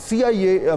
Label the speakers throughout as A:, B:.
A: CIA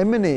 A: MNA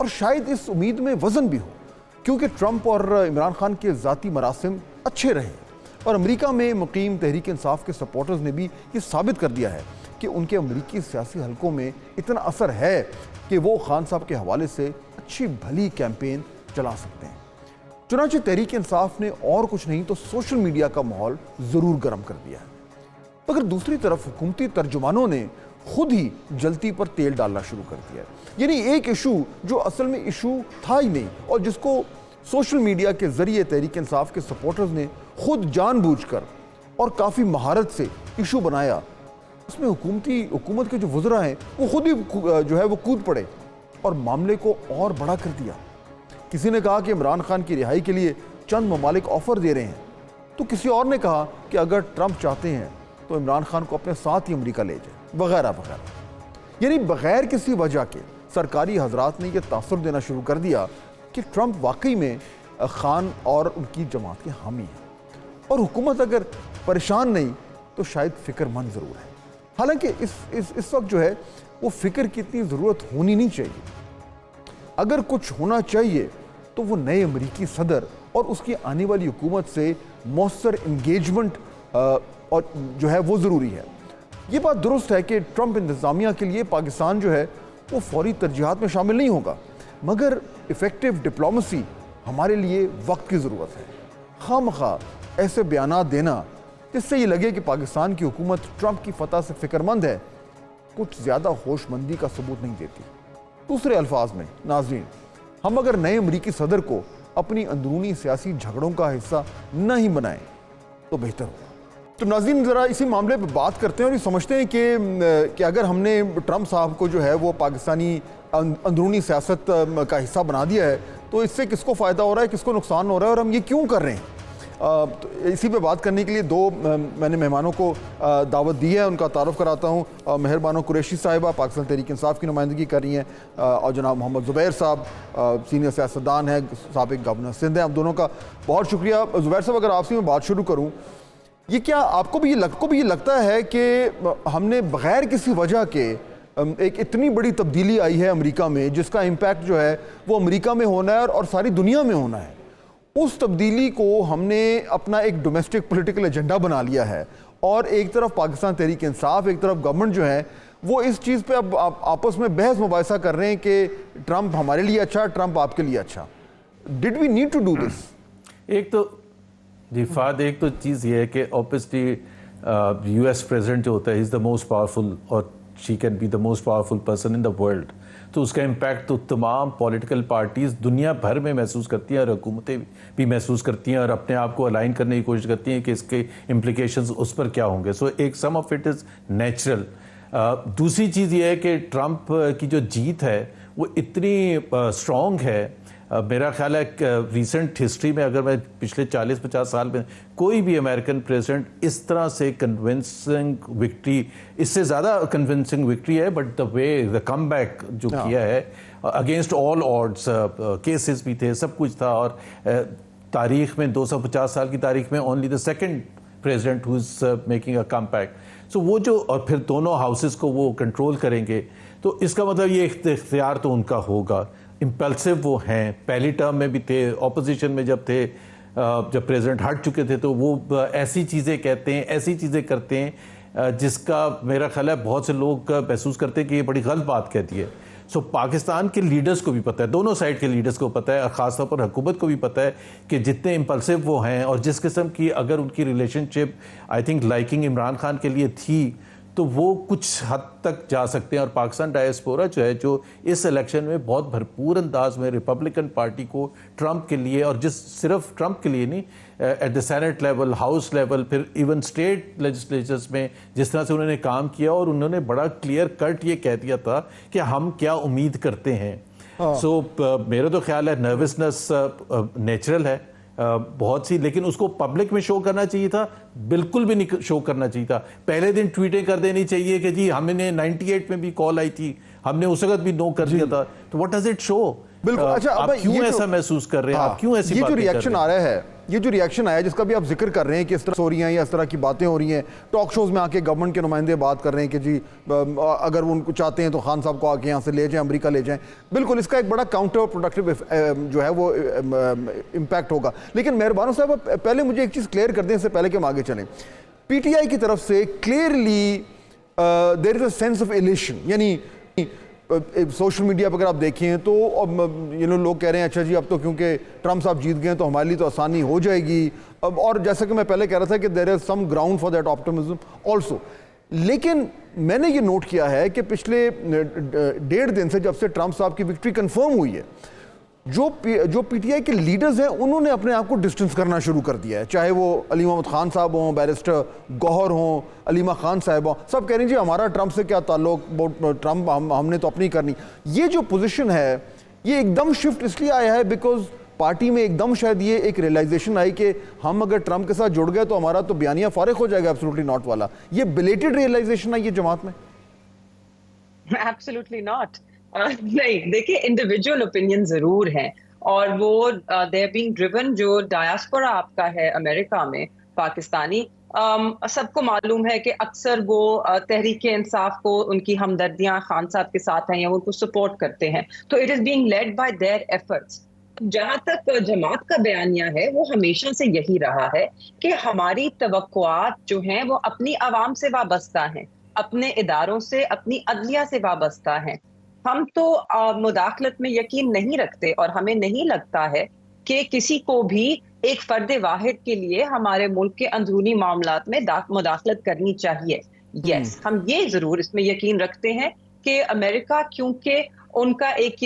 A: اور شاید اس امید میں وزن بھی ہو، کیونکہ ٹرمپ اور عمران خان کے ذاتی مراسم اچھے رہے اور امریکہ میں مقیم تحریک انصاف کے سپورٹرز نے بھی یہ ثابت کر دیا ہے کہ ان کے امریکی سیاسی حلقوں میں اتنا اثر ہے کہ وہ خان صاحب کے حوالے سے اچھی بھلی کیمپین چلا سکتے ہیں۔ چنانچہ تحریک انصاف نے اور کچھ نہیں تو سوشل میڈیا کا ماحول ضرور گرم کر دیا ہے، مگر دوسری طرف حکومتی ترجمانوں نے خود ہی جلتی پر تیل ڈالنا شروع کر دیا ہے۔ یعنی ایک ایشو جو اصل میں ایشو تھا ہی نہیں اور جس کو سوشل میڈیا کے ذریعے تحریک انصاف کے سپورٹرز نے خود جان بوجھ کر اور کافی مہارت سے ایشو بنایا، اس میں حکومت کے جو وزراء ہیں وہ خود ہی جو ہے وہ کود پڑے اور معاملے کو اور بڑا کر دیا۔ کسی نے کہا کہ عمران خان کی رہائی کے لیے چند ممالک آفر دے رہے ہیں، تو کسی اور نے کہا کہ اگر ٹرمپ چاہتے ہیں تو عمران خان کو اپنے ساتھ ہی امریکہ لے جائے، وغیرہ وغیرہ۔ یعنی بغیر کسی وجہ کے سرکاری حضرات نے یہ تاثر دینا شروع کر دیا کہ ٹرمپ واقعی میں خان اور ان کی جماعت کے حامی ہیں، اور حکومت اگر پریشان نہیں تو شاید فکر مند ضرور ہے۔ حالانکہ اس وقت جو ہے وہ فکر کی اتنی ضرورت ہونی نہیں چاہیے۔ اگر کچھ ہونا چاہیے تو وہ نئے امریکی صدر اور اس کی آنے والی حکومت سے مؤثر انگیجمنٹ اور جو ہے وہ ضروری ہے۔ یہ بات درست ہے کہ ٹرمپ انتظامیہ کے لیے پاکستان جو ہے وہ فوری ترجیحات میں شامل نہیں ہوگا، مگر ایفیکٹو ڈپلومیسی ہمارے لیے وقت کی ضرورت ہے۔ خواہ مخواہ ایسے بیانات دینا جس سے یہ لگے کہ پاکستان کی حکومت ٹرمپ کی فتح سے فکر مند ہے، کچھ زیادہ ہوش مندی کا ثبوت نہیں دیتی۔ دوسرے الفاظ میں ناظرین، ہم اگر نئے امریکی صدر کو اپنی اندرونی سیاسی جھگڑوں کا حصہ نہ ہی بنائیں تو بہتر ہوگا۔ تو ناظرین ذرا اسی معاملے پہ بات کرتے ہیں اور یہ سمجھتے ہیں کہ اگر ہم نے ٹرمپ صاحب کو جو ہے وہ پاکستانی اندرونی سیاست کا حصہ بنا دیا ہے تو اس سے کس کو فائدہ ہو رہا ہے، کس کو نقصان ہو رہا ہے، اور ہم یہ کیوں کر رہے ہیں۔ اسی پہ بات کرنے کے لیے دو میں نے مہمانوں کو دعوت دی ہے، ان کا تعارف کراتا ہوں۔ مہر بانو قریشی صاحبہ پاکستان تحریک انصاف کی نمائندگی کر رہی ہیں، اور جناب محمد زبیر صاحب سینئر سیاستدان ہیں، سابق گورنر سندھ ہیں۔ آپ دونوں کا بہت شکریہ۔ زبیر صاحب اگر آپ سے میں بات شروع کروں، یہ کیا آپ کو بھی یہ لگتا ہے کہ ہم نے بغیر کسی وجہ کے ایک اتنی بڑی تبدیلی آئی ہے امریکہ میں جس کا امپیکٹ جو ہے وہ امریکہ میں ہونا ہے اور ساری دنیا میں ہونا ہے، اس تبدیلی کو ہم نے اپنا ایک ڈومیسٹک پولیٹیکل ایجنڈا بنا لیا ہے، اور ایک طرف پاکستان تحریک انصاف، ایک طرف گورنمنٹ جو ہے وہ اس چیز پہ اب آپس میں بحث مباحثہ کر رہے ہیں کہ ٹرمپ ہمارے لیے اچھا، ٹرمپ آپ کے لیے اچھا۔ Did we need to do this?
B: ایک تو جی فہد، ایک تو چیز یہ ہے کہ اوبیسلی یو ایس پریزیڈنٹ جو ہوتا ہے از دا موسٹ پاورفل، اور she can be the most powerful person in the world, تو اس کا امپیکٹ تو تمام پولیٹیکل پارٹیز دنیا بھر میں محسوس کرتی ہیں اور حکومتیں بھی محسوس کرتی ہیں اور اپنے آپ کو الائن کرنے کی کوشش کرتی ہیں کہ اس کے امپلیکیشنز اس پر کیا ہوں گے۔ سو ایک سم آف اٹ از نیچرل۔ دوسری چیز یہ ہے کہ ٹرمپ کی جو جیت ہے وہ اتنی اسٹرانگ ہے، میرا خیال ہے ریسنٹ ہسٹری میں اگر میں پچھلے 40-50 سال میں کوئی بھی امریکن پریزیڈنٹ اس طرح سے کنونسنگ وکٹری، اس سے زیادہ کنونسنگ وکٹری ہے، بٹ دا کم بیک جو کیا ہے اگینسٹ آل آڈس، کیسز بھی تھے، سب کچھ تھا، اور تاریخ میں 250 سال کی تاریخ میں only the second president who is making a come back. So وہ جو، اور پھر دونوں ہاؤسز کو وہ کنٹرول کریں گے، تو اس کا مطلب یہ اختیار تو ان کا ہوگا۔ امپلسو وہ ہیں، پہلی ٹرم میں بھی تھے، اپوزیشن میں جب تھے، جب پریزیڈنٹ ہٹ چکے تھے تو وہ ایسی چیزیں کہتے ہیں، ایسی چیزیں کرتے ہیں جس کا میرا خیال ہے بہت سے لوگ محسوس کرتے ہیں کہ یہ بڑی غلط بات کہتی ہے۔ سو پاکستان کے لیڈرز کو بھی پتہ ہے، دونوں سائڈ کے لیڈرز کو پتہ ہے، اور خاص طور پر حکومت کو بھی پتہ ہے کہ جتنے امپلسو وہ ہیں اور جس قسم کی اگر ان کی relation ship I think liking Imran Khan کے لیے تھی تو وہ کچھ حد تک جا سکتے ہیں، اور پاکستان ڈائسپورا جو ہے جو اس الیکشن میں بہت بھرپور انداز میں ریپبلکن پارٹی کو ٹرمپ کے لیے، اور صرف ٹرمپ کے لیے نہیں، at the senate level, house level, پھر ایون اسٹیٹ لیجسلیچرز میں جس طرح سے انہوں نے کام کیا، اور انہوں نے بڑا کلیئر کٹ یہ کہہ دیا تھا کہ ہم کیا امید کرتے ہیں۔ سو میرا تو خیال ہے نروسنس نیچرل ہے بہت سی، لیکن اس کو پبلک میں شو کرنا چاہیے تھا، بالکل بھی نہیں شو کرنا چاہیے تھا۔ پہلے دن ٹویٹیں کر دینی چاہیے کہ جی ہم نے 98 میں بھی کال آئی تھی، ہم نے اس وقت بھی نو کر دیا تھا، تو واٹ ڈز اٹ شو؟
A: بالکل۔ اچھا،
B: آپ کیوں ایسا محسوس کر رہے ہیں، آپ کیوں ایسی باتیں کر رہے ہیں؟
A: یہ جو ریئیکشن آ رہا ہے، یہ جو ریئیکشن آیا جس کا بھی آپ ذکر کر رہے ہیں کہ اس طرح ہو رہی ہیں یا اس طرح کی باتیں ہو رہی ہیں, ٹاک شوز میں آ کے گورنمنٹ کے نمائندے بات کر رہے ہیں کہ جی اگر وہ ان کو چاہتے ہیں تو خان صاحب کو آ کے یہاں سے لے جائیں, امریکہ لے جائیں, بالکل اس کا ایک بڑا کاؤنٹر پروڈکٹیو جو ہے وہ امپیکٹ ہوگا. لیکن مہربانو صاحب پہلے مجھے ایک چیز کلیئر کر دیں اس سے پہلے کہ ہم آگے چلیں. پی ٹی آئی کی طرف سے clearly there is a sense of elation, یعنی سوشل میڈیا پہ اگر آپ دیکھیں تو لوگ کہہ رہے ہیں اچھا جی اب تو کیونکہ ٹرمپ صاحب جیت گئے تو ہمارے لیے تو آسانی ہو جائے گی, اور جیسا کہ میں پہلے کہہ رہا تھا کہ there is some ground for that optimism also. لیکن میں نے یہ نوٹ کیا ہے کہ پچھلے 1.5 دن سے جب سے ٹرمپ صاحب کی وکٹری کنفرم ہوئی ہے, جو پی ٹی آئی کے لیڈرز ہیں انہوں نے اپنے آپ کو ڈسٹنس کرنا شروع کر دیا ہے, چاہے وہ علی محمد خان صاحب ہوں, بیرسٹر گوہر ہوں, علیمہ خان صاحب ہوں, سب کہہ رہے ہیں جی ہمارا ٹرمپ سے کیا تعلق, ٹرمپ ہم نے تو اپنی کرنی. یہ جو پوزیشن ہے یہ ایک دم شفٹ اس لیے آیا ہے بیکاز پارٹی میں ایک دم شاید یہ ایک ریئلائزیشن آئی کہ ہم اگر ٹرمپ کے ساتھ جڑ گئے تو ہمارا تو بیانیہ فارغ ہو جائے گا ایبسولوٹلی ناٹ والا. یہ بلیٹڈ ریئلائزیشن آئی ہے جماعت میں؟
C: Absolutely not. نہیں دیکھیں, انڈیویجول اوپینین ضرور ہیں اور وہ دے بینگ ڈریون. جو ڈایاسپورا آپ کا ہے امریکہ میں پاکستانی, سب کو معلوم ہے کہ اکثر وہ تحریک انصاف کو ان کی ہمدردیاں خان صاحب کے ساتھ ہیں یا ان کو سپورٹ کرتے ہیں, تو it is being led by their efforts. جہاں تک جماعت کا بیانیہ ہے وہ ہمیشہ سے یہی رہا ہے کہ ہماری توقعات جو ہیں وہ اپنی عوام سے وابستہ ہیں, اپنے اداروں سے, اپنی عدلیہ سے وابستہ ہیں. ہم تو مداخلت میں یقین نہیں رکھتے اور ہمیں نہیں لگتا ہے کہ کسی کو بھی ایک فرد واحد کے لیے ہمارے ملک کے اندرونی معاملات میں مداخلت کرنی چاہیے. یس, ہم یہ ضرور اس میں یقین رکھتے ہیں کہ امریکہ کیونکہ ان کا ایک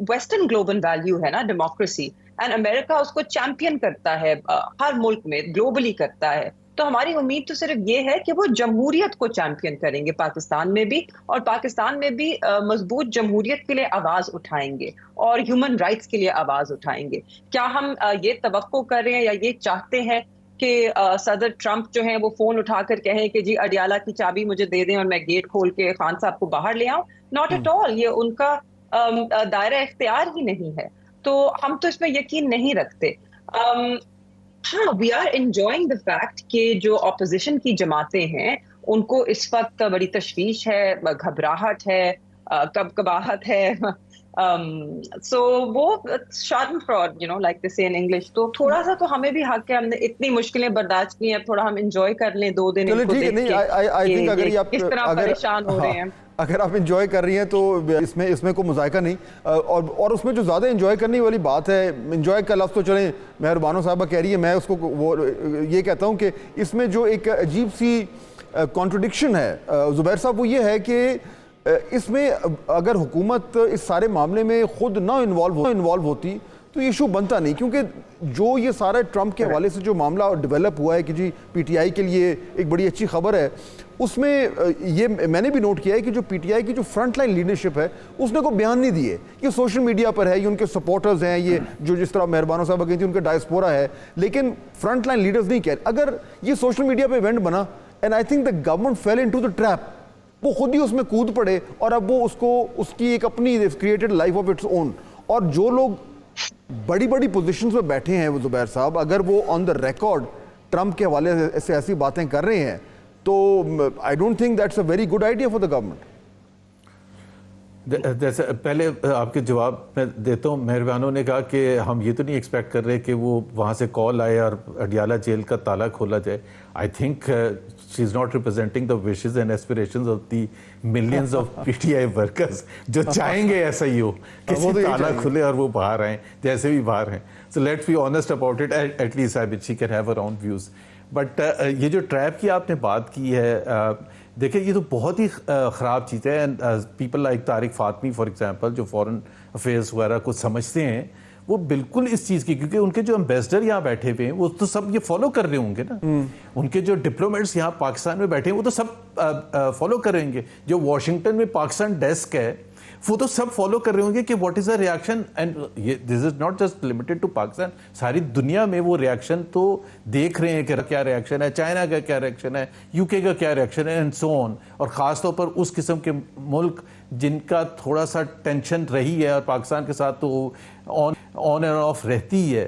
C: ویسٹرن گلوبل ویلیو ہے نا, ڈیموکریسی, اینڈ امریکہ اس کو چیمپئن کرتا ہے ہر ملک میں, گلوبلی کرتا ہے. تو ہماری امید تو صرف یہ ہے کہ وہ جمہوریت کو چیمپئن کریں گے پاکستان میں بھی, اور پاکستان میں بھی مضبوط جمہوریت کے لیے آواز اٹھائیں گے اور ہیومن رائٹس کے لیے آواز اٹھائیں گے. کیا ہم یہ توقع کر رہے ہیں یا یہ چاہتے ہیں کہ صدر ٹرمپ جو ہیں وہ فون اٹھا کر کہیں کہ جی اڈیالہ کی چابی مجھے دے دیں اور میں گیٹ کھول کے خان صاحب کو باہر لے آؤں؟ Not at all. یہ ان کا دائرہ اختیار ہی نہیں ہے, تو ہم تو اس میں یقین نہیں رکھتے. ہاں, we are enjoying the fact کہ جو اپوزیشن کی جماعتیں ہیں ان کو اس وقت بڑی تشویش ہے, گھبراہٹ ہے, کباہٹ ہے. سو وہ شارم فراڈ لائک دے سے ان انگلش. تو تھوڑا سا تو ہمیں بھی حق ہے, ہم نے اتنی مشکلیں برداشت کی ہیں, اب ہم انجوائے کر لیں 2 دن ان کو دیکھ کے کس طرح پریشان ہو رہے ہیں.
A: اگر آپ انجوائے کر رہی ہیں تو اس میں کوئی مذائقہ نہیں, اور اس میں جو زیادہ انجوائے کرنے والی بات ہے, انجوائے کا لفظ تو چلیں مہربانو صاحبہ کہہ رہی ہے, میں اس کو وہ یہ کہتا ہوں کہ اس میں جو ایک عجیب سی کانٹرڈکشن ہے زبیر صاحب, وہ یہ ہے کہ اس میں اگر حکومت اس سارے معاملے میں خود نہ انوالو ہوتی تو یہ ایشو بنتا نہیں, کیونکہ جو یہ سارا ٹرمپ کے حوالے سے جو معاملہ ڈیولپ ہوا ہے کہ جی پی ٹی آئی کے لیے ایک بڑی اچھی خبر ہے, اس میں یہ میں نے بھی نوٹ کیا ہے کہ جو پی ٹی آئی کی جو فرنٹ لائن لیڈرشپ ہے اس نے کوئی بیان نہیں دیے. یہ سوشل میڈیا پر ہے, یہ ان کے سپورٹرز ہیں, یہ جو جس طرح مہربانو صاحب کہتی ہیں ان کا ڈائسپورا ہے, لیکن فرنٹ لائن لیڈرز نہیں کہہ رہے. اگر یہ سوشل میڈیا پہ ایونٹ بنا and I think the government fell into the trap, وہ خود ہی اس میں کود پڑے اور اب وہ اس کی ایک اپنی created life of its own. اور جو لوگ بڑی بڑی پوزیشنز میں بیٹھے ہیں وہ زبیر صاحب, اگر وہ آن دا ریکارڈ ٹرمپ کے حوالے سے ایسی باتیں کر رہے ہیں تو I don't think that's a very good idea for the government.
B: جیسے پہلے آپ کے جواب میں دیتا ہوں, مہربانوں نے کہا کہ ہم یہ تو نہیں ایکسپیکٹ کر رہے کہ وہ وہاں سے کال آئے اور اڈیالہ جیل کا تالا کھولا جائے. I think she is not representing the wishes and aspirations of the millions of P T I workers جو چاہیں گے ایسا ہی ہو کہ تالا کھلے اور وہ باہر آئیں جیسے بھی باہر ہیں. So let's be honest about it, at least I she can have her own views. But یہ جو ٹریپ کی آپ نے بات کی ہے, دیکھیں یہ تو بہت ہی خراب چیز ہے. And people like Tariq Fatemi for example جو فورن افیئرس وغیرہ کو سمجھتے ہیں, وہ بالکل اس چیز کی, کیونکہ ان کے جو امبیسڈر یہاں بیٹھے ہوئے ہیں وہ تو سب یہ فالو کر رہے ہوں گے نا, ان کے جو ڈپلومیٹس یہاں پاکستان میں بیٹھے ہیں وہ تو سب فالو کر رہے ہوں گے. جو واشنگٹن میں پاکستان ڈیسک ہے وہ تو سب فالو کر رہے ہوں گے کہ what is a reaction. And this is not just limited to Pakistan, ساری دنیا میں وہ ریئیکشن تو دیکھ رہے ہیں کہ کیا ریئیکشن ہے, چائنا کا کیا ریئیکشن ہے, یو کے کا کیا ریئیکشن ہے, اینڈ سو آن. اور خاص طور پر اس قسم کے ملک جن کا تھوڑا سا ٹینشن رہی ہے اور پاکستان کے ساتھ تو آن اینڈ آف رہتی ہے.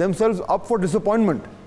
A: themselves up for disappointment,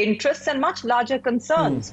C: interests and much larger concerns.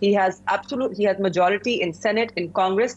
C: he has majority in Senate, in Congress,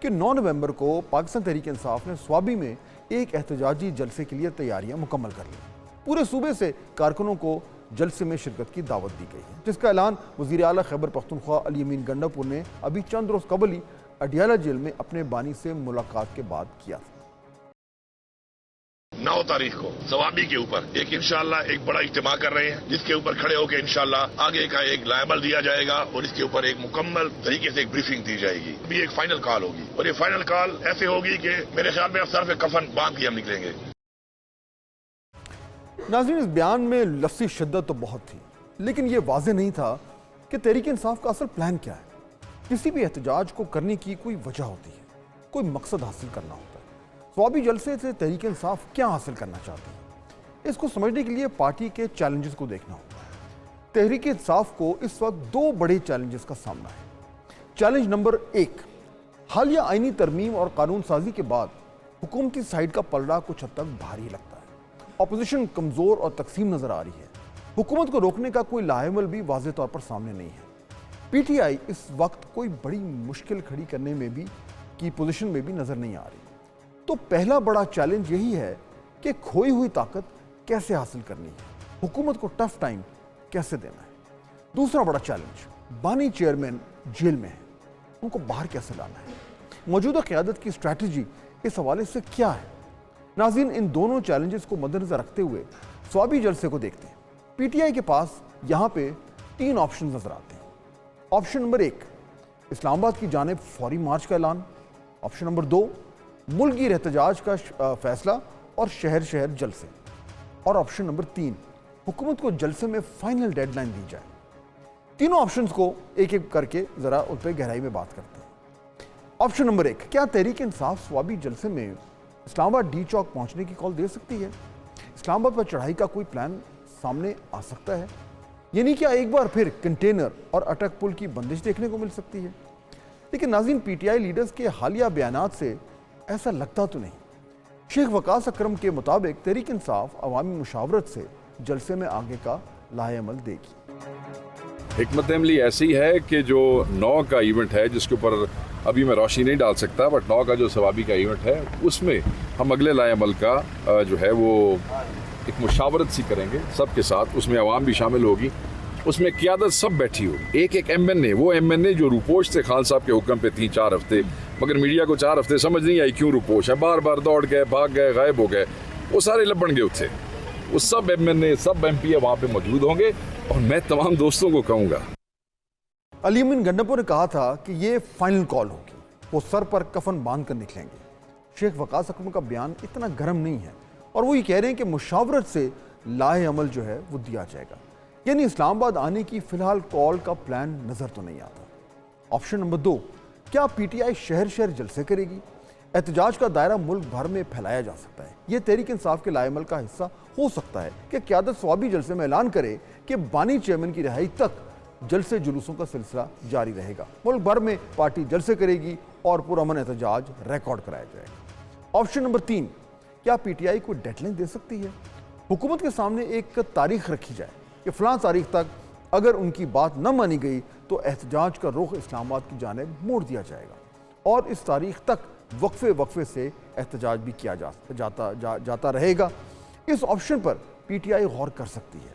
A: کہ 9 نومبر کو پاکستان تحریک انصاف نے سوابی میں ایک احتجاجی جلسے کے لیے تیاریاں مکمل کر لیں۔ پورے صوبے سے کارکنوں کو جلسے میں شرکت کی دعوت دی گئی ہے، جس کا اعلان وزیر اعلیٰ خیبر پختونخوا علی امین گنڈاپور نے ابھی چند روز قبل ہی اڈیالہ جیل میں اپنے بانی سے ملاقات کے بعد کیا تھا۔
D: 9 تاریخ کو سوابی کے اوپر انشاءاللہ ایک بڑا اجتماع کر رہے ہیں، جس کے اوپر کھڑے ہو کے انشاءاللہ آگے کا ایک لائبل دیا جائے گا اور اس کے اوپر ایک مکمل طریقے سے ایک بریفنگ دی جائے گی۔ ابھی ایک فائنل کال ہوگی اور یہ فائنل کال ایسے ہوگی کہ میرے خیال میں سر پہ کفن باندھ کے ہم نکلیں گے۔
A: ناظرین اس بیان میں لفظی شدت تو بہت تھی، لیکن یہ واضح نہیں تھا کہ تحریک انصاف کا اصل پلان کیا ہے۔ کسی بھی احتجاج کو کرنے کی کوئی وجہ ہوتی ہے، کوئی مقصد حاصل کرنا ہوتا ہے۔ سوابی جلسے سے تحریک انصاف کیا حاصل کرنا چاہتی ہے، اس کو سمجھنے کے لیے پارٹی کے چیلنجز کو دیکھنا ہوگا۔ تحریک انصاف کو اس وقت 2 بڑے چیلنجز کا سامنا ہے۔ چیلنج نمبر 1، حالیہ آئینی ترمیم اور قانون سازی کے بعد حکومتی سائیڈ کا پلڑا کچھ حد تک بھاری لگتا ہے۔ اپوزیشن کمزور اور تقسیم نظر آ رہی ہے۔ حکومت کو روکنے کا کوئی لاعمل بھی واضح طور پر سامنے نہیں ہے۔ پی ٹی آئی اس وقت کوئی بڑی مشکل کھڑی کرنے میں بھی کی پوزیشن میں بھی نظر نہیں آ رہی۔ تو پہلا بڑا چیلنج یہی ہے کہ کھوئی ہوئی طاقت کیسے حاصل کرنی ہے، حکومت کو ٹف ٹائم کیسے دینا ہے۔ دوسرا بڑا چیلنج، بانی چیئرمین جیل میں ہیں، ان کو باہر کیسے لانا ہے۔ موجودہ قیادت کی اسٹریٹجی اس حوالے سے کیا ہے؟ ناظرین ان دونوں چیلنجز کو مد نظر رکھتے ہوئے سوابی جلسے کو دیکھتے ہیں۔ پی ٹی آئی کے پاس یہاں پہ 3 آپشن نظر آتے ہیں۔ آپشن نمبر 1، اسلام آباد کی جانب فوری مارچ کا اعلان۔ آپشن نمبر 2، ملک گیر احتجاج کا فیصلہ اور شہر شہر جلسے۔ اور آپشن نمبر 3، حکومت کو جلسے میں فائنل ڈیڈ لائن دی جائے۔ تینوں آپشنز کو ایک ایک کر کے ذرا ان پہ گہرائی میں بات کرتے ہیں۔ آپشن نمبر 1، کیا تحریک انصاف سوابی جلسے میں اسلام آباد ڈی چوک پہنچنے کی کال دے سکتی ہے؟ اسلام آباد پر چڑھائی کا کوئی پلان سامنے آ سکتا ہے؟ یعنی کیا ایک بار پھر کنٹینر اور اٹک پل کی بندش دیکھنے کو مل سکتی ہے؟ لیکن ناظرین پی ٹی آئی لیڈرز کے حالیہ بیانات سے ایسا لگتا تو نہیں۔ شیخ وقاص اکرم کے مطابق تحریک انصاف عوامی مشاورت سے جلسے میں آگے کا لائحہ عمل دے گی۔
E: حکمت عملی ایسی ہے کہ جو 9 کا ایونٹ ہے، جس کے اوپر ابھی میں روشنی نہیں ڈال سکتا، بٹ 9 کا جو سوابی کا ایونٹ ہے، اس میں ہم اگلے لائحہ عمل کا جو ہے وہ ایک مشاورت سی کریں گے سب کے ساتھ۔ اس میں عوام بھی شامل ہوگی، اس میں قیادت سب بیٹھی ہوگی۔ ایک ایم این اے، وہ ایم این اے جو روپوش تھے خان صاحب کے حکم پہ 3-4 ہفتے، مگر میڈیا کو 4 ہفتے سمجھ نہیں آئی کیوں روپوش ہے، بار بار دوڑ گئے، بھاگ گئے، غائب ہو گئے، وہ سارے لبن گئے تھے۔ وہ سب ایم این اے، سب ایم پی اے وہاں پہ موجود ہوں گے، اور میں تمام دوستوں کو کہوں گا،
A: علی امین گنڈاپور نے کہا تھا کہ یہ فائنل کال ہوگی، وہ سر پر کفن باندھ کر نکلیں گے۔ شیخ وقاص اکرم کا بیان اتنا گرم نہیں ہے، اور وہ یہ کہہ رہے ہیں کہ مشاورت سے لائحہ عمل جو ہے وہ دیا جائے گا۔ یعنی اسلام آباد آنے کی فی الحال کال کا پلان نظر تو نہیں آتا۔ آپشن نمبر 2، کیا پی ٹی آئی شہر شہر جلسے کرے گی؟ احتجاج کا دائرہ ملک بھر میں پھیلایا جا سکتا ہے۔ یہ تحریک انصاف کے لائحہ عمل کا حصہ ہو سکتا ہے کہ قیادت سوابی جلسے میں اعلان کرے کہ بانی چیئرمین کی رہائی تک جلسے جلوسوں کا سلسلہ جاری رہے گا۔ ملک بھر میں پارٹی جلسے کرے گی اور پرامن احتجاج ریکارڈ کرایا جائے گا۔ آپشن نمبر 3، کیا پی ٹی آئی کوئی ڈیڈ لائن دے سکتی ہے؟ حکومت کے سامنے ایک تاریخ رکھی جائے کہ فلاں تاریخ تک اگر ان کی بات نہ مانی گئی تو احتجاج کا رخ اسلام آباد کی جانب موڑ دیا جائے گا، اور اس تاریخ تک وقفے سے احتجاج بھی کیا جاتا رہے گا۔ اس option per P T I غور کر سکتی ہے،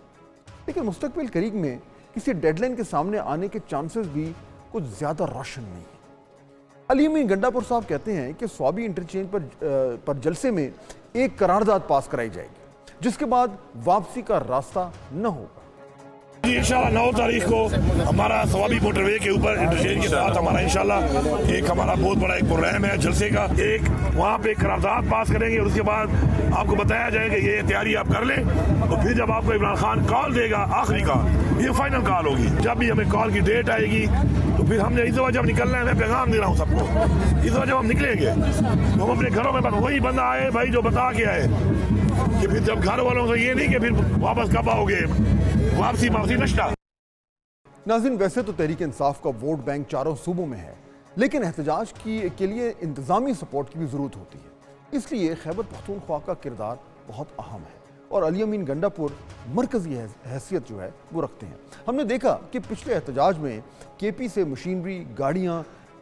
A: لیکن مستقبل قریب میں کسی ڈیڈ لائن کے سامنے آنے کے چانسز بھی کچھ زیادہ روشن نہیں ہیں۔ علی امین گنڈاپور صاحب کہتے ہیں کہ سوابی انٹرچینج پر جلسے میں ایک قرارداد پاس کرائی جائے گی، جس کے بعد واپسی کا راستہ نہ ہوگا۔
D: انشاءاللہ 9 تاریخ کو ہمارا سوابی موٹر وے کے اوپر انٹرچینج کے ساتھ ہمارا انشاءاللہ ایک ہمارا بہت بڑا ایک پروگرام ہے جلسے کا، ایک وہاں پہ قرارداد پاس کریں گے، اور اس کے بعد آپ کو بتایا جائے گا یہ تیاری آپ کر لیں، اور پھر جب آپ کو عمران خان کال دے گا آخری کال، یہ فائنل کال ہوگی، جب بھی ہمیں کال کی ڈیٹ آئے گی تو پھر ہم نے اس وجہ جب نکلنا ہے، میں پیغام دے رہا ہوں سب کو، اس وجہ ہم نکلیں گے تو ہم اپنے گھروں میں وہی بندہ آئے بھائی جو بتا کے آئے، کہ پھر جب گھر والوں سے یہ نہیں کہ پھر واپس کب آؤ گے، واپسی نشتہ۔
A: ناظرین ویسے تو تحریک انصاف کا ووٹ بینک چاروں صوبوں میں ہے، لیکن احتجاج کے لیے انتظامی سپورٹ کی بھی ضرورت ہوتی ہے، اس لیے خیبر پختونخوا کا کردار بہت اہم ہے، اور علی امین گنڈاپور مرکزی حیثیت جو ہے وہ رکھتے ہیں۔ ہم نے دیکھا کہ پچھلے احتجاج میں کے پی سے مشینری، گاڑیاں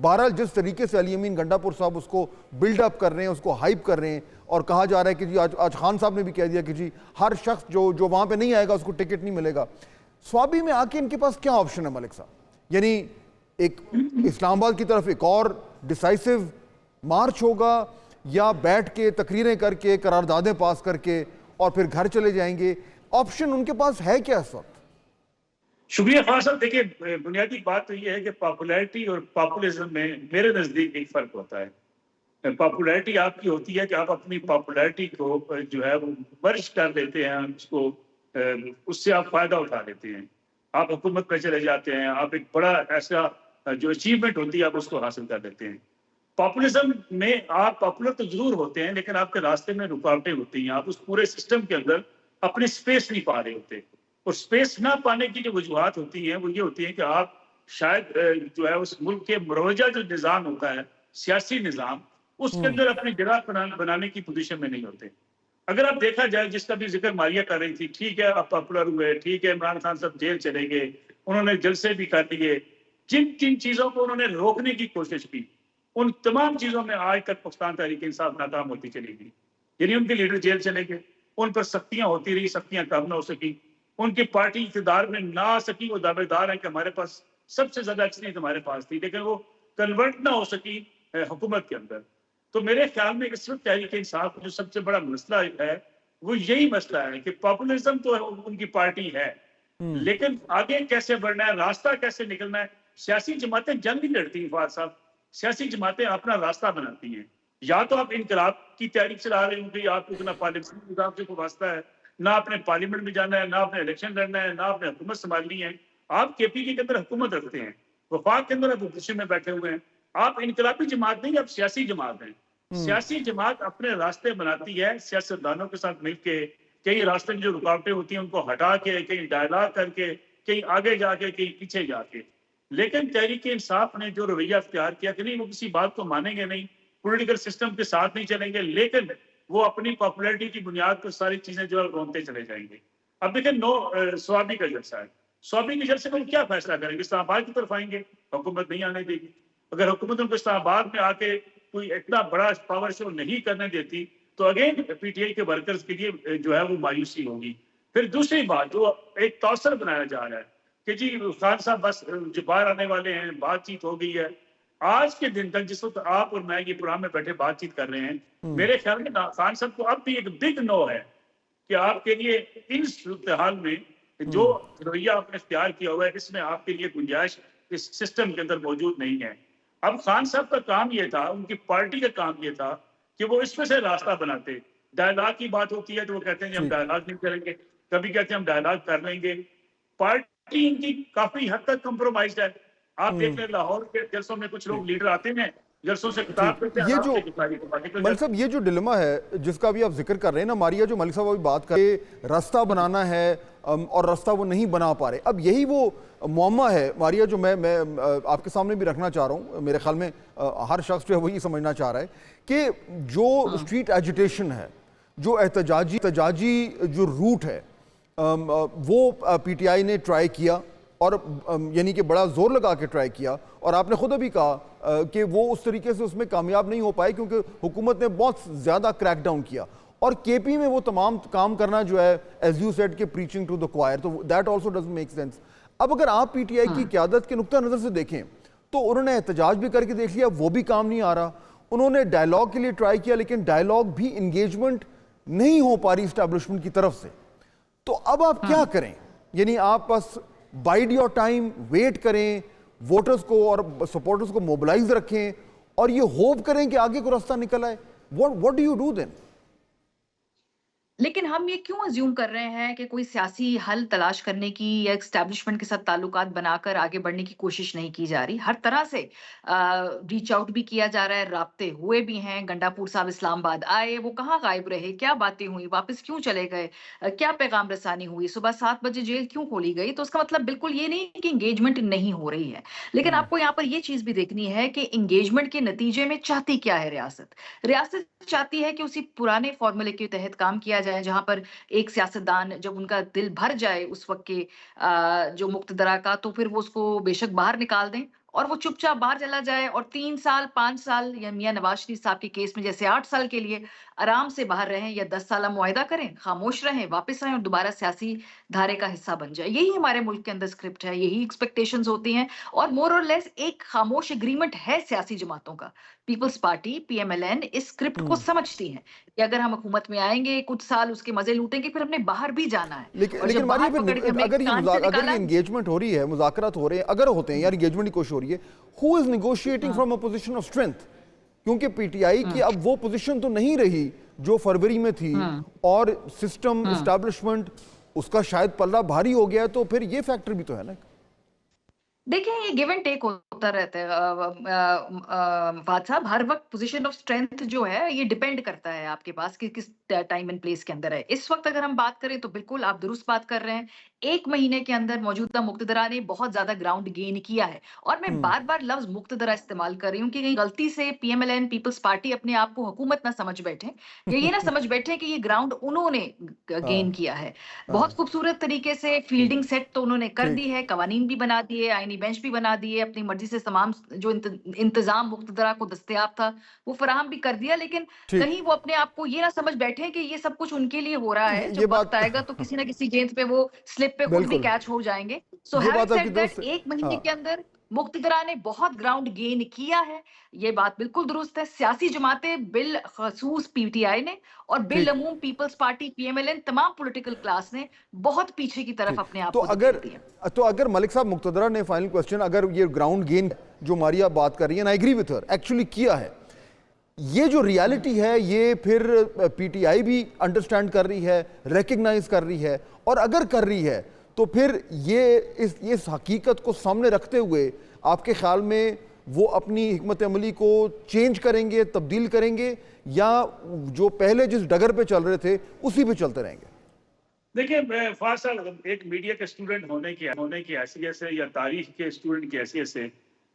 A: بہرحال جس طریقے سے علی امین گنڈاپور صاحب اس کو بلڈ اپ کر رہے ہیں، اس کو ہائپ کر رہے ہیں، اور کہا جا رہا ہے کہ جی آج خان صاحب نے بھی کہہ دیا کہ جی ہر شخص جو وہاں پہ نہیں آئے گا اس کو ٹکٹ نہیں ملے گا. سوابی میں آ کے ان کے پاس کیا آپشن ہے ملک صاحب؟ یعنی ایک اسلام آباد کی طرف ایک اور ڈیسائسو مارچ ہوگا، یا بیٹھ کے تقریریں کر کے قراردادیں پاس کر کے اور پھر گھر چلے جائیں گے؟ آپشن ان کے پاس ہے کیا اس وقت؟
F: شکریہ خان صاحب. دیکھیے بنیادی بات تو یہ ہے کہ پاپولیرٹی اور پاپولزم میں میرے نزدیک ایک فرق ہوتا ہے. پاپولیرٹی آپ کی ہوتی ہے کہ آپ اپنی پاپولیرٹی کو جو ہے وہ برش کر لیتے ہیں، اس سے آپ فائدہ اٹھا لیتے ہیں، آپ حکومت میں چلے جاتے ہیں، آپ ایک بڑا ایسا جو اچیومنٹ ہوتی ہے آپ اس کو حاصل کر لیتے ہیں. پاپولزم میں آپ پاپولر تو ضرور ہوتے ہیں لیکن آپ کے راستے میں رکاوٹیں ہوتی ہیں، آپ اس پورے سسٹم کے اندر اپنی سپیس نہیں پا رہے ہوتے. اور سپیس نہ پانے کی جو وجوہات ہوتی ہیں وہ یہ ہوتی ہیں کہ آپ شاید جو ہے اس ملک کے مروجہ جو نظام ہوتا ہے، سیاسی نظام، اس کے اندر اپنی جگہ بنانے کی پوزیشن میں نہیں ہوتے. اگر آپ دیکھا جائے، جس کا بھی ذکر ماریہ کر رہی تھی، ٹھیک ہے آپ پاپولر ہوئے، ٹھیک ہے عمران خان صاحب جیل چلے گئے، انہوں نے جلسے بھی کر لیے، جن چیزوں کو انہوں نے روکنے کی کوشش کی، ان تمام چیزوں میں آج تک پاکستان تحریک انصاف ناکام ہوتی چلی گئی. یعنی ان کے لیڈر جیل چلے گئے، ان پر سختیاں ہوتی رہی، سختیاں کم نہ ہو سکی، ان کی پارٹی اقتدار میں نہ آ سکی. وہ دعوے دار ہیں کہ ہمارے پاس سب سے زیادہ اکثریت ہمارے پاس تھی، لیکن وہ کنورٹ نہ ہو سکی حکومت کے اندر. تو میرے خیال میں اس وقت تحریک انصاف کا جو سب سے بڑا مسئلہ ہے وہ یہی مسئلہ ہے کہ پاپولزم تو ان کی پارٹی ہے، لیکن آگے کیسے بڑھنا ہے، راستہ کیسے نکلنا ہے. سیاسی جماعتیں جنگ نہیں لڑتی فواد صاحب، سیاسی جماعتیں اپنا راستہ بناتی ہیں. یا تو آپ انقلاب کی تیاری چلا رہے ہوں گے، آپ کو اتنا پارلیمنٹ نظام سے کوئی واسطہ ہے، نہ اپنے پارلیمنٹ میں جانا ہے، نہ اپنے الیکشن لڑنا ہے، نہ اپنے حکومت سنبھالنی ہے. آپ کے پی کے اندر حکومت رکھتے ہیں، وفاق کے اندر اپوزیشن میں بیٹھے ہوئے ہیں. آپ انقلابی جماعت نہیں، آپ سیاسی جماعت ہیں. سیاسی جماعت اپنے راستے بناتی ہے سیاستدانوں کے ساتھ مل کے، کئی راستے میں جو رکاوٹیں ہوتی ہیں ان کو ہٹا کے، کہیں ڈائلاگ کر کے، کہیں آگے جا کے، کہیں پیچھے جا کے. لیکن تحریک انصاف نے جو رویہ اختیار کیا کہ نہیں، وہ کسی بات کو مانیں گے نہیں، پولیٹیکل سسٹم کے ساتھ نہیں چلیں گے، لیکن وہ اپنی پاپولیرٹی کی بنیاد پر ساری چیزیں جو ہے رونتے چلے جائیں گے. اب دیکھیں سوابی کا جلسہ ہے، سوابی کے جلسے میں کیا فیصلہ کریں گے؟ اسلام آباد کی طرف آئیں گے، حکومت نہیں آنے دے گی. اگر حکومت ان کو اسلام آباد میں آ کے کوئی اتنا بڑا پاور شو نہیں کرنے دیتی تو اگین پی ٹی آئی کے ورکرز کے لیے جو ہے وہ مایوسی ہوگی. پھر دوسری بات جو ایک توسر بنایا جا رہا ہے کہ جی خان صاحب بس جو باہر آنے والے ہیں، بات چیت ہو گئی ہے. آج کے دن تک جس وقت آپ اور میں یہ پروگرام میں بیٹھے بات چیت کر رہے ہیں، میرے خیال میں خان صاحب کو اب بھی ایک بگ نو ہے کہ آپ کے لیے ان صورتحال میں جو رویہ آپ نے اختیار کیا ہوا ہے، اس میں آپ کے لیے گنجائش اس سسٹم کے اندر موجود نہیں ہے. اب خان صاحب کا کام یہ تھا، ان کی پارٹی کا کام یہ تھا کہ وہ اس میں سے راستہ بناتے. ڈائلاگ کی بات ہوتی ہے تو وہ کہتے ہیں کہ ہم ڈائلاگ نہیں کریں گے، کبھی کہتے ہیں ہم ڈائلاگ کر لیں گے. پارٹی ان کی کافی حد تک کمپرومائزڈ ہے. آپ دیکھ لیں لاہور کے جلسوں میں کچھ لوگ لیڈر آتے ہیں، جلسوں سے خطاب کرتے ہیں.
A: یہ جو ملک صاحب یہ جو ڈیلیما ہے جس کا بھی آپ ذکر کر رہے ہیں نا ماریہ، جو ملک صاحب ابھی بات کر رہے ہیں، راستہ بنانا ہے اور راستہ وہ نہیں بنا پا رہے. اب یہی وہ معمہ ہے ماریہ جو میں آپ کے سامنے بھی رکھنا چاہ رہا ہوں. میرے خیال میں ہر شخص جو ہے وہی سمجھنا چاہ رہا ہے کہ جو اسٹریٹ ایجیٹیشن ہے، جو احتجاجی جو روٹ ہے، وہ پی ٹی آئی نے ٹرائی کیا، اور یعنی کہ بڑا زور لگا کے ٹرائی کیا، اور آپ نے خود ابھی کہا کہ وہ اس طریقے سے اس میں کامیاب نہیں ہو پائے کیونکہ حکومت نے بہت زیادہ کریک ڈاؤن کیا. اور کے پی میں وہ تمام کام کرنا جو ہے ایز یو سیڈ کہ پریچنگ ٹو دا کوائر، تو that also doesn't make sense. اب اگر آپ پی ٹی آئی کی قیادت کے نقطہ نظر سے دیکھیں تو انہوں نے احتجاج بھی کر کے دیکھ لیا، وہ بھی کام نہیں آ رہا. انہوں نے ڈائلاگ کے لیے ٹرائی کیا لیکن ڈائلاگ بھی انگیجمنٹ نہیں ہو پا رہی اسٹیبلشمنٹ کی طرف سے. تو اب آپ کیا کریں؟ یعنی آپ بس بائیڈ یور ٹائم، ویٹ کریں، ووٹرز کو اور سپورٹرز کو موبلائز رکھیں اور یہ ہوپ کریں کہ آگے کو راستہ نکل آئے؟ what do you do then?
G: لیکن ہم یہ کیوں ازیوم کر رہے ہیں کہ کوئی سیاسی حل تلاش کرنے کی یا اسٹیبلشمنٹ کے ساتھ تعلقات بنا کر آگے بڑھنے کی کوشش نہیں کی جا رہی؟ ہر طرح سے ریچ آؤٹ بھی کیا جا رہا ہے، رابطے ہوئے بھی ہیں. گنڈاپور صاحب اسلام آباد آئے، وہ کہاں غائب رہے؟ کیا باتیں ہوئی؟ واپس کیوں چلے گئے؟ کیا پیغام رسانی ہوئی؟ صبح 7 بجے جیل کیوں کھولی گئی؟ تو اس کا مطلب بالکل یہ نہیں کہ انگیجمنٹ نہیں ہو رہی ہے، لیکن آپ کو یہاں پر یہ چیز بھی دیکھنی ہے کہ انگیجمنٹ کے نتیجے میں چاہتی کیا ہے ریاست چاہتی ہے کہ اسی پرانے فارمولے کے تحت کام کیا جائے، جہاں پر ایک سیاستدان جب ان کا دل بھر جائے اس وقت کے جو مقتدرہ کا، تو پھر وہ اس کو بے شک باہر نکال دیں اور وہ چپ چاپ باہر چلا جائے اور 3 سال 5 سال یا میاں نواز شریف صاحب کے کیس میں جیسے 8 سال کے لیے آرام سے باہر رہیں یا 10 سالہ معاہدہ کریں, خاموش رہیں, واپس آئیں اور دوبارہ سیاسی دھارے کا حصہ بن جائے. یہی ہمارے ملک کے اندر اسکرپٹ ہے, یہی ایکسپیکٹیشنز ہوتی ہیں اور مور اور لیس ایک خاموش اگریمنٹ ہے سیاسی جماعتوں کا. Peoples Party P M L N اس اسکرپٹ کو سمجھتی ہیں کہ اگر ہم حکومت میں آئیں گے کچھ سال اس کے مزے لوٹیں گے, پھر ہم نے باہر بھی جانا ہے.
A: لیکن اگر یہ انگیجمنٹ ہو رہی ہے, مذاکرات ہو رہے ہیں, اگر ہوتے ہیں یار انگیجمنٹ کی کوشش ہو رہی ہے, who is negotiating from a position of strength? کیونکہ پی ٹی آئی کی اب وہ پوزیشن تو نہیں رہی جو فروری میں تھی, اور سسٹم اسٹیبلشمنٹ اس کا شاید پلہ بھاری ہو گیا ہے, تو پھر یہ فیکٹر بھی تو ہے نا.
G: دیکھیں یہ گیو اینڈ ٹیک ہوتا رہتا ہے فہد صاحب. ہر وقت پوزیشن آف اسٹرینتھ جو ہے یہ ڈیپینڈ کرتا ہے آپ کے پاس کہ کس ٹائم اینڈ پلیس کے اندر ہے. اس وقت اگر ہم بات کریں تو بالکل آپ درست بات کر رہے ہیں, 1 مہینے کے اندر موجودہ مقتدرہ نے بہت زیادہ گراؤنڈ گین کیا ہے. اور میں بار بار لفظ مقتدرہ استعمال کر رہی ہوں کہ کہیں غلطی سے P M L N Peoples Party اپنے آپ کو حکومت نہ سمجھ بیٹھے, یا یہ نہ سمجھ بیٹھے کہ یہ گراؤنڈ انہوں نے گین کیا ہے. بہت خوبصورت طریقے سے فیلڈنگ سیٹ تو انہوں نے کر دی ہے, قوانین بھی بنا دیے, آئینی بینچ بھی بنا دیے, اپنی مرضی سے تمام جو انتظام مقتدرہ کو دستیاب تھا وہ فراہم بھی کر دیا. لیکن کہیں وہ اپنے آپ کو یہ نہ سمجھ بیٹھے کہ یہ سب کچھ ان کے لیے ہو رہا ہے, جو وقت آئے گا تو کسی نہ کسی گیند پہ وہ سلپ پہ خود بھی کیچ ہو جائیں گے. سو ہیونگ سیڈ دیٹ 1 مہینے کے اندر مقتدرہ نے بہت گراؤنڈ گین کیا ہے, یہ بات بالکل درست ہے. سیاسی جماعتیں بالخصوص پی ٹی آئی نے اور بالعموم Peoples Party P M L N تمام پولیٹیکل کلاس نے بہت پیچھے کی طرف اپنے آپ کو دھکیل دیا.
A: تو اگر ملک صاحب مقتدرہ نے فائنل کوسچن, اگر یہ گراؤنڈ گین جو ماریا بات کر رہی ہے, I agree with her, actually کیا ہے, یہ جو ریالٹی ہے یہ پھر پی ٹی آئی بھی انڈرسٹینڈ کر رہی ہے, ریکگنائز کر رہی ہے, اور اگر کر رہی ہے تو پھر یہ اس حقیقت کو سامنے رکھتے ہوئے آپ کے خیال میں وہ اپنی حکمت عملی کو چینج کریں گے, تبدیل کریں گے, یا جو پہلے جس ڈگر پہ چل رہے تھے اسی پہ چلتے رہیں گے؟
F: دیکھیں فاضل صاحب, ایک میڈیا کے اسٹوڈنٹ ہونے کی حیثیت سے یا تاریخ کے اسٹوڈنٹ کی حیثیت سے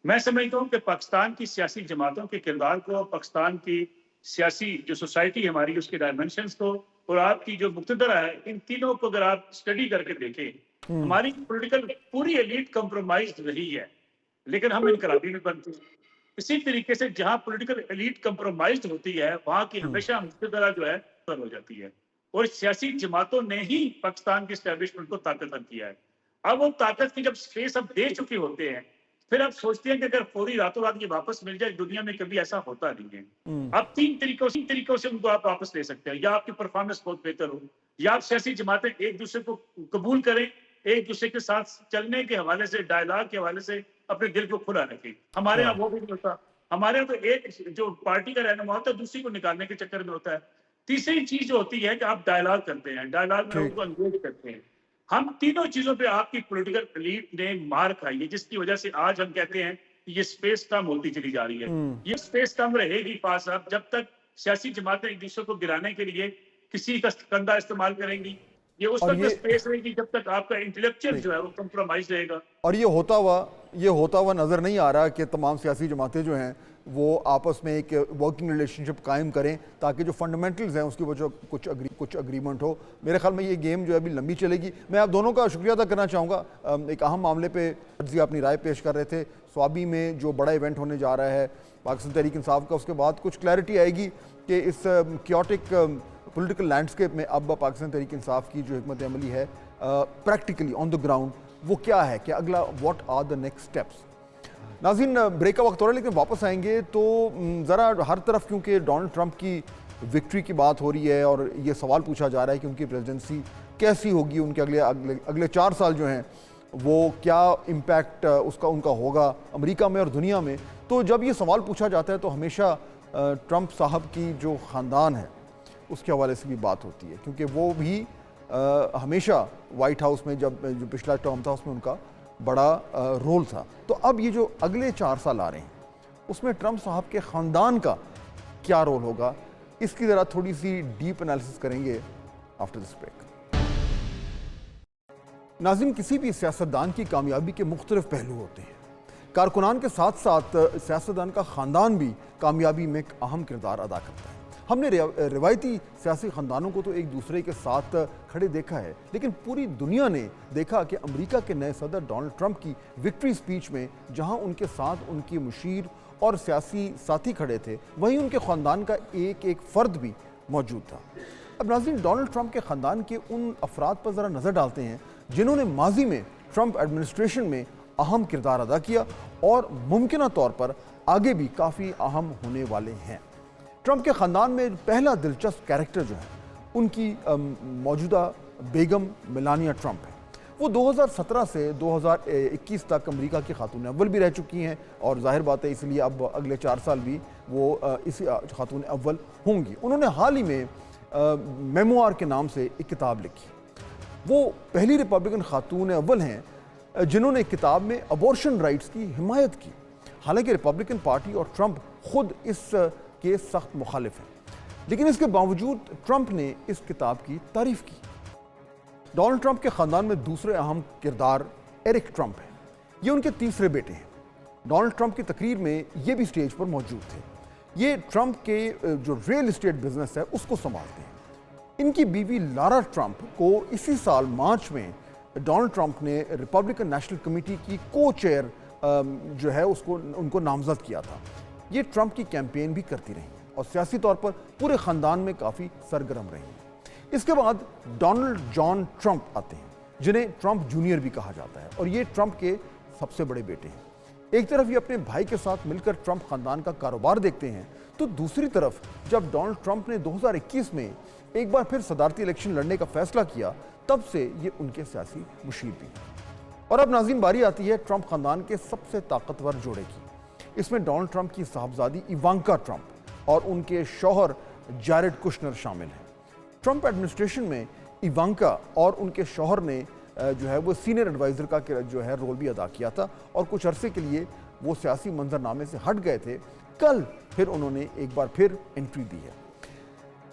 F: میں سمجھتا ہوں کہ پاکستان کی سیاسی جماعتوں کے کردار کو, پاکستان کی سیاسی جو سوسائٹی ہماری اس کے ڈائمنشنز کو, اور آپ کی جو مقتدرہ ہے, ان تینوں کو اگر آپ اسٹڈی کر کے دیکھیں, ہماری پولیٹیکل پوری ایلیٹ کمپرومائزڈ رہی ہے, لیکن ہم انقلابی میں بنتے ہیں. اسی طریقے سے جہاں پولیٹیکل ایلیٹ کمپرومائزڈ ہوتی ہے وہاں کی ہمیشہ مقتدرہ جو ہے ہو جاتی ہے, اور سیاسی جماعتوں نے ہی پاکستان کے اسٹیبلشمنٹ کو طاقتور کیا ہے. اب وہ طاقت کی جب اسپیس اب دے چکے ہوتے ہیں, پھر آپ سوچتے ہیں کہ اگر فوری راتوں رات یہ واپس مل جائے, دنیا میں کبھی ایسا ہوتا نہیں ہے. اب 3 طریقوں سے ان کو آپ واپس لے سکتے ہیں, یا آپ کی پرفارمنس بہت بہتر ہو, یا آپ سیاسی جماعتیں ایک دوسرے کو قبول کریں, ایک دوسرے کے ساتھ چلنے کے حوالے سے, ڈائلاگ کے حوالے سے اپنے دل کو کھلا رکھیں. ہمارے یہاں وہ بھی نہیں ہوتا. ہمارے یہاں تو ایک جو پارٹی کا رہنما ہوتا ہے دوسری کو نکالنے کے چکر میں ہوتا ہے. تیسری چیز جو ہوتی ہے کہ آپ ڈائلاگ کرتے ہیں, ڈائلاگ میں لوگوں کو انگیج کرتے ہیں. ہم تینوں چیزوں پہ آپ کی پولیٹیکل ایلیٹ نے مار کھائی ہے, جس کی وجہ سے آج ہم کہتے ہیں یہ سپیس کم ہوتی چلی جا رہی ہے. یہ سپیس کم رہے گی فاضل صاحب جب تک سیاسی جماعتیں ایک دوسرے کو گرانے کے لیے کسی کا کندھا استعمال کریں گی. یہ اس وقت سپیس رہے گی جب تک آپ کا انٹلیکچوئل جو ہے وہ کمپرومائز رہے گا. اور
A: یہ ہوتا ہوا نظر نہیں آ رہا کہ تمام سیاسی جماعتیں جو ہیں وہ آپس میں ایک ورکنگ ریلیشن شپ قائم کریں تاکہ جو فنڈامنٹلز ہیں اس کی وجہ کچھ اگریمنٹ ہو. میرے خیال میں یہ گیم جو ہے ابھی لمبی چلے گی. میں آپ دونوں کا شکریہ ادا کرنا چاہوں گا. ایک اہم معاملے پہ اپنی رائے پیش کر رہے تھے, سوابی میں جو بڑا ایونٹ ہونے جا رہا ہے پاکستان تحریک انصاف کا, اس کے بعد کچھ کلیئرٹی آئے گی کہ اس کیوٹک پولیٹیکل لینڈسکیپ میں اب پاکستان تحریک انصاف کی جو حکمت عملی ہے پریکٹیکلی آن دا گراؤنڈ وہ کیا ہے, کہ اگلا what are the next steps. ناظرین بریک کا وقت ہو رہا ہے, لیکن واپس آئیں گے تو ذرا ہر طرف کیونکہ ڈونلڈ ٹرمپ کی وکٹری کی بات ہو رہی ہے اور یہ سوال پوچھا جا رہا ہے کہ ان کی پریزیڈنسی کیسی ہوگی, ان کے اگلے 4 سال جو ہیں وہ کیا امپیکٹ ان کا ہوگا امریکہ میں اور دنیا میں. تو جب یہ سوال پوچھا جاتا ہے تو ہمیشہ ٹرمپ صاحب کی جو خاندان ہے اس کے حوالے سے بھی بات ہوتی ہے, کیونکہ وہ بھی ہمیشہ وائٹ ہاؤس میں جو پچھلا ٹرم تھا اس میں ان کا بڑا رول تھا. تو اب یہ جو اگلے 4 سال آ رہے ہیں اس میں ٹرمپ صاحب کے خاندان کا کیا رول ہوگا, اس کی ذرا تھوڑی سی ڈیپ انالیسس کریں گے آفٹر دس بریک. ناظرین, کسی بھی سیاستدان کی کامیابی کے مختلف پہلو ہوتے ہیں. کارکنان کے ساتھ ساتھ سیاستدان کا خاندان بھی کامیابی میں ایک اہم کردار ادا کرتا ہے. ہم نے روایتی سیاسی خاندانوں کو تو ایک دوسرے کے ساتھ کھڑے دیکھا ہے، لیکن پوری دنیا نے دیکھا کہ امریکہ کے نئے صدر ڈونلڈ ٹرمپ کی وکٹری سپیچ میں جہاں ان کے ساتھ ان کی مشیر اور سیاسی ساتھی کھڑے تھے، وہیں ان کے خاندان کا ایک ایک فرد بھی موجود تھا۔ اب ناظرین، ڈونلڈ ٹرمپ کے خاندان کے ان افراد پر ذرا نظر ڈالتے ہیں جنہوں نے ماضی میں ٹرمپ ایڈمنسٹریشن میں اہم کردار ادا کیا اور ممکنہ طور پر آگے بھی کافی اہم ہونے والے ہیں۔ ٹرمپ کے خاندان میں پہلا دلچسپ کیریکٹر جو ہے ان کی موجودہ بیگم میلانیا ٹرمپ ہے۔ وہ 2017 سے 2021 تک امریکہ کی خاتون اول بھی رہ چکی ہیں، اور ظاہر بات ہے اس لیے اب اگلے 4 سال بھی وہ اسی خاتون اول ہوں گی۔ انہوں نے حال ہی میں میموار کے نام سے ایک کتاب لکھی۔ وہ پہلی ریپبلکن خاتون اول ہیں جنہوں نے کتاب میں ابورشن رائٹس کی حمایت کی، حالانکہ ریپبلکن پارٹی اور ٹرمپ خود اس کے سخت مخالف ہیں، لیکن اس کے باوجود ٹرمپ نے اس کتاب کی تعریف کی۔ ڈونلڈ ٹرمپ کے خاندان میں دوسرے اہم کردار ایرک ٹرمپ ہے۔ یہ ان کے تیسرے بیٹے ہیں۔ ڈونلڈ ٹرمپ کی تقریر میں یہ بھی اسٹیج پر موجود تھے۔ یہ ٹرمپ کے جو ریل اسٹیٹ بزنس ہے اس کو سنبھالتے ہیں۔ ان کی بیوی لارا ٹرمپ کو اسی سال مارچ میں ڈونلڈ ٹرمپ نے ریپبلکن نیشنل کمیٹی کی کو چیئر جو ہے ان کو نامزد کیا تھا۔ یہ ٹرمپ کی کیمپین بھی کرتی رہی اور سیاسی طور پر پورے خاندان میں کافی سرگرم رہی ہیں۔ اس کے بعد ڈونلڈ جان ٹرمپ آتے ہیں جنہیں ٹرمپ جونیئر بھی کہا جاتا ہے، اور یہ ٹرمپ کے سب سے بڑے بیٹے ہیں۔ ایک طرف یہ اپنے بھائی کے ساتھ مل کر ٹرمپ خاندان کا کاروبار دیکھتے ہیں، تو دوسری طرف جب ڈونلڈ ٹرمپ نے 2021 میں ایک بار پھر صدارتی الیکشن لڑنے کا فیصلہ کیا، تب سے یہ ان کے سیاسی مشیر بھی ہیں۔ اور اب ناظرین، باری آتی ہے ٹرمپ خاندان کے سب سے طاقتور جوڑے کی۔ اس میں ڈونلڈ ٹرمپ کی صاحبزادی ایوانکا ٹرمپ اور ان کے شوہر جیرڈ کشنر شامل ہیں۔ ٹرمپ ایڈمنسٹریشن میں ایوانکا اور ان کے شوہر نے جو ہے وہ سینئر ایڈوائزر کا جو ہے رول بھی ادا کیا تھا، اور کچھ عرصے کے لیے وہ سیاسی منظرنامے سے ہٹ گئے تھے۔ کل پھر انہوں نے ایک بار پھر انٹری دی ہے۔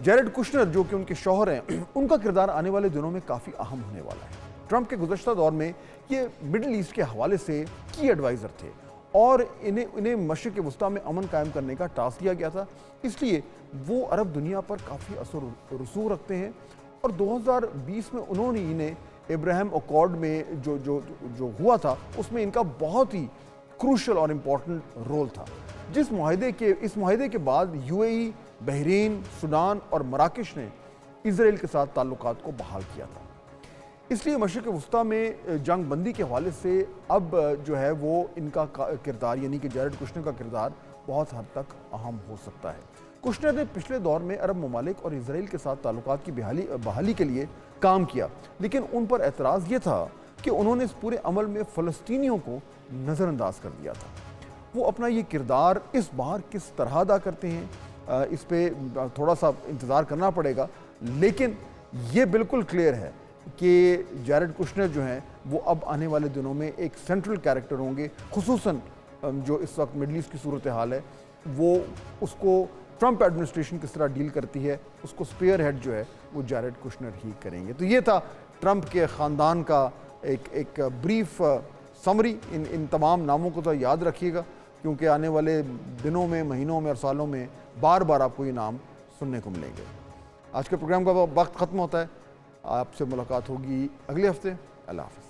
A: جیرڈ کشنر جو کہ ان کے شوہر ہیں، ان کا کردار آنے والے دنوں میں کافی اہم ہونے والا ہے۔ ٹرمپ کے گزشتہ دور میں یہ مڈل ایسٹ کے حوالے سے کی ایڈوائزر تھے، اور انہیں مشرق وسطیٰ میں امن قائم کرنے کا ٹاسک دیا گیا تھا، اس لیے وہ عرب دنیا پر کافی اثر و رسوخ رکھتے ہیں۔ اور 2020 میں انہوں نے ابراہیم اکارڈ میں جو ہوا تھا اس میں ان کا بہت ہی کروشل اور امپورٹنٹ رول تھا، اس معاہدے کے بعد UAE، بحرین، سوڈان اور مراکش نے اسرائیل کے ساتھ تعلقات کو بحال کیا تھا۔ اس لیے مشرق وسطیٰ میں جنگ بندی کے حوالے سے اب جو ہے وہ ان کا کردار، یعنی کہ جیرڈ کشنر کا کردار بہت حد تک اہم ہو سکتا ہے۔ کشنر نے پچھلے دور میں عرب ممالک اور اسرائیل کے ساتھ تعلقات کی بحالی کے لیے کام کیا، لیکن ان پر اعتراض یہ تھا کہ انہوں نے اس پورے عمل میں فلسطینیوں کو نظر انداز کر دیا تھا۔ وہ اپنا یہ کردار اس بار کس طرح ادا کرتے ہیں، اس پہ تھوڑا سا انتظار کرنا پڑے گا، لیکن یہ بالکل کلیئر ہے کہ جیرڈ کشنر جو ہیں وہ اب آنے والے دنوں میں ایک سینٹرل کیریکٹر ہوں گے، خصوصاً جو اس وقت مڈل ایسٹ کی صورتحال ہے وہ اس کو ٹرمپ ایڈمنسٹریشن کس طرح ڈیل کرتی ہے، اس کو سپیئر ہیڈ جو ہے وہ جیرڈ کشنر ہی کریں گے۔ تو یہ تھا ٹرمپ کے خاندان کا ایک بریف سمری۔ ان تمام ناموں کو تو یاد رکھیے گا، کیونکہ آنے والے دنوں میں، مہینوں میں اور سالوں میں بار بار آپ کو یہ نام سننے کو ملیں گے۔ آج کے پروگرام کا وقت ختم ہوتا ہے، آپ سے ملاقات ہوگی اگلے ہفتے۔ اللہ حافظ۔